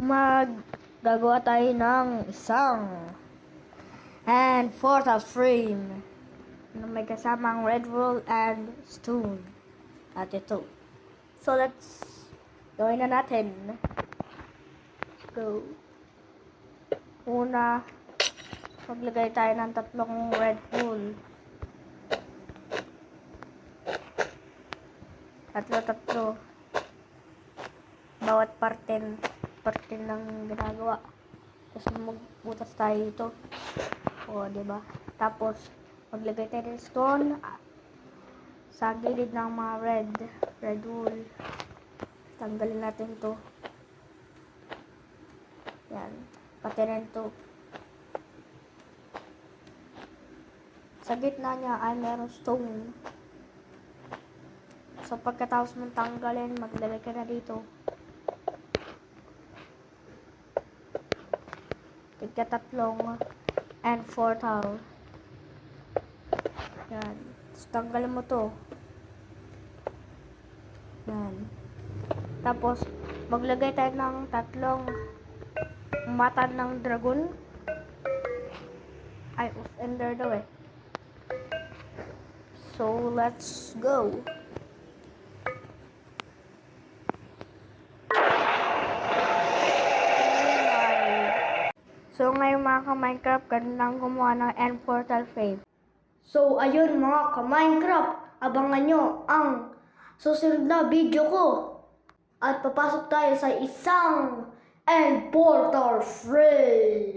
Gagawa tayo ng isang and portal frame na may kasamang red wool and stone. At ito. So let's gawin na natin. Go. Una, maglagay tayo ng 3 red wool. Tatlo. Bawat parte ng ginagawa. Tapos magbutas tayo ito. O, diba? Tapos, maglagay tayo ng stone sa gilid ng mga red wool. Tanggalin natin to. Yan. Pati rin to. Sa gitna niya ay meron stone. So, pagkatapos mong tanggalin, maglagay ka na dito. Tigka-3 and portal. Yan. So, tanggalin mo to. Yan. Tapos, maglagay tayo ng 3 mata ng dragon. Ay, of ender daw eh. So, let's go. So, ngayon mga ka-Minecraft, ganun lang gumawa ng end portal frame. So, ayun mga ka-Minecraft, abangan nyo ang susunod na video ko. At papasok tayo sa isang end portal frame.